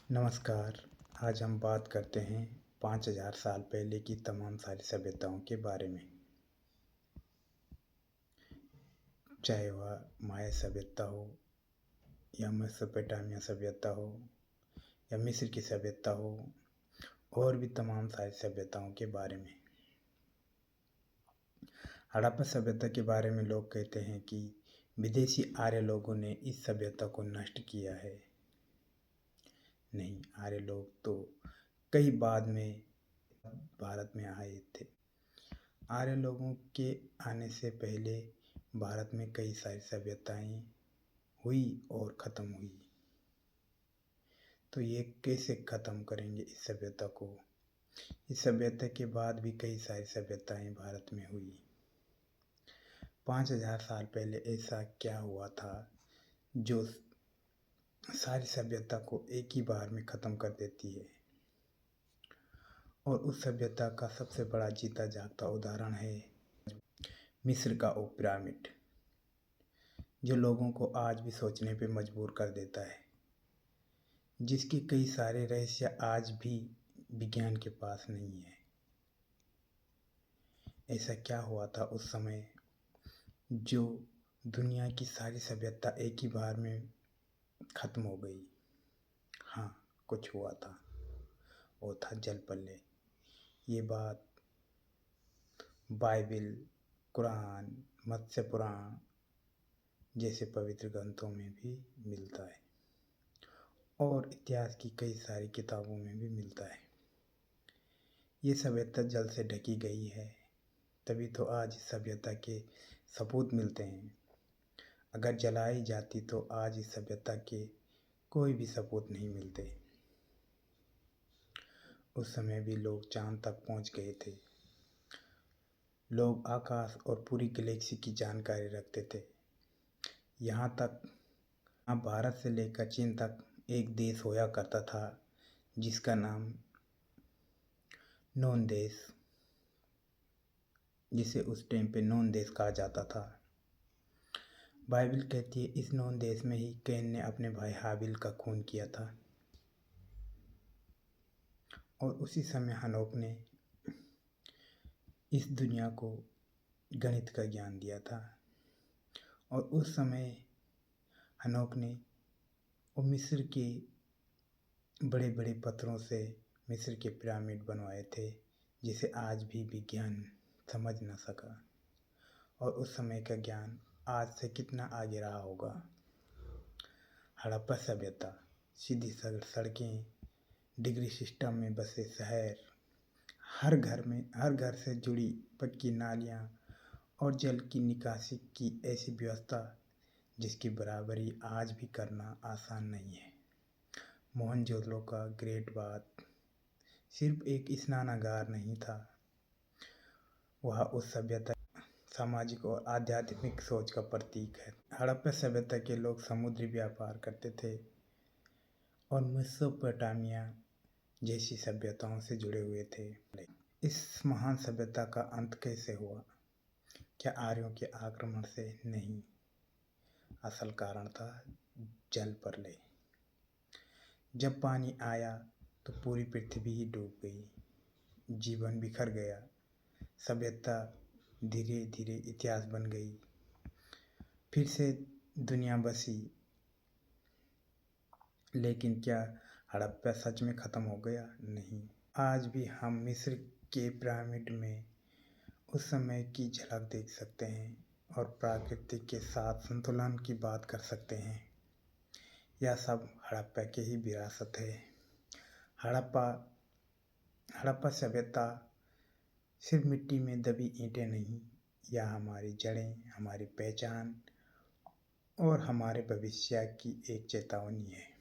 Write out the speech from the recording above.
नमस्कार। आज हम बात करते हैं 5000 साल पहले की तमाम सारी सभ्यताओं के बारे में। चाहे वह माया सभ्यता हो या मेसोपोटामिया सभ्यता हो या मिस्र की सभ्यता हो और भी तमाम सारी सभ्यताओं के बारे में। हड़प्पा सभ्यता के बारे में लोग कहते हैं कि विदेशी आर्य लोगों ने इस सभ्यता को नष्ट किया है। नहीं, आर्य लोग तो कई बाद में भारत में आए थे। आर्य लोगों के आने से पहले भारत में कई सारी सभ्यताएं हुई और ख़त्म हुई। तो ये कैसे ख़त्म करेंगे इस सभ्यता को? इस सभ्यता के बाद भी कई सारी सभ्यताएं भारत में हुई। 5000 साल पहले ऐसा क्या हुआ था जो सारी सभ्यता को एक ही बार में ख़त्म कर देती है? और उस सभ्यता का सबसे बड़ा जीता जागता उदाहरण है मिस्र का वो पिरामिड, जो लोगों को आज भी सोचने पे मजबूर कर देता है, जिसके कई सारे रहस्य आज भी विज्ञान के पास नहीं है। ऐसा क्या हुआ था उस समय जो दुनिया की सारी सभ्यता एक ही बार में ख़त्म हो गई? हाँ, कुछ हुआ था, वो था जल प्रलय। ये बात बाइबिल, कुरान, मत्स्य पुराण जैसे पवित्र ग्रंथों में भी मिलता है और इतिहास की कई सारी किताबों में भी मिलता है। ये सभ्यता जल से ढकी गई है, तभी तो आज इस सभ्यता के सबूत मिलते हैं। अगर जलाई जाती तो आज इस सभ्यता के कोई भी सबूत नहीं मिलते। उस समय भी लोग चांद तक पहुंच गए थे। लोग आकाश और पूरी गैलेक्सी की जानकारी रखते थे। यहाँ तक भारत से लेकर चीन तक एक देश होया करता था जिसका नाम नॉन देश, जिसे उस टाइम पे नॉन देश कहा जाता था। बाइबिल कहती है इस नॉन देश में ही कैन ने अपने भाई हाबिल का खून किया था और उसी समय हनोक ने इस दुनिया को गणित का ज्ञान दिया था। और उस समय हनोक ने वो मिस्र के बड़े बड़े पत्थरों से मिस्र के पिरामिड बनवाए थे, जिसे आज भी विज्ञान समझ न सका। और उस समय का ज्ञान आज से कितना आगे रहा होगा। हड़प्पा सभ्यता, सीधी सड़कें, डिग्री सिस्टम में बसे शहर, हर घर से जुड़ी पक्की नालियाँ और जल की निकासी की ऐसी व्यवस्था जिसकी बराबरी आज भी करना आसान नहीं है। मोहनजोदड़ो का ग्रेट बाथ सिर्फ एक स्नानागार नहीं था, वह उस सभ्यता सामाजिक और आध्यात्मिक सोच का प्रतीक है। हड़प्पा सभ्यता के लोग समुद्री व्यापार करते थे और मेसोपोटामिया जैसी सभ्यताओं से जुड़े हुए थे। इस महान सभ्यता का अंत कैसे हुआ? क्या आर्यों के आक्रमण से? नहीं, असल कारण था जल प्रलय। जब पानी आया तो पूरी पृथ्वी ही डूब गई, जीवन बिखर गया, सभ्यता धीरे धीरे इतिहास बन गई, फिर से दुनिया बसी। लेकिन क्या हड़प्पा सच में ख़त्म हो गया? नहीं, आज भी हम मिस्र के पिरामिड में उस समय की झलक देख सकते हैं और प्रकृति के साथ संतुलन की बात कर सकते हैं। यह सब हड़प्पा की ही विरासत है। हड़प्पा सभ्यता सिर्फ मिट्टी में दबी ईंटें नहीं, यह हमारी जड़ें, हमारी पहचान और हमारे भविष्य की एक चेतावनी है।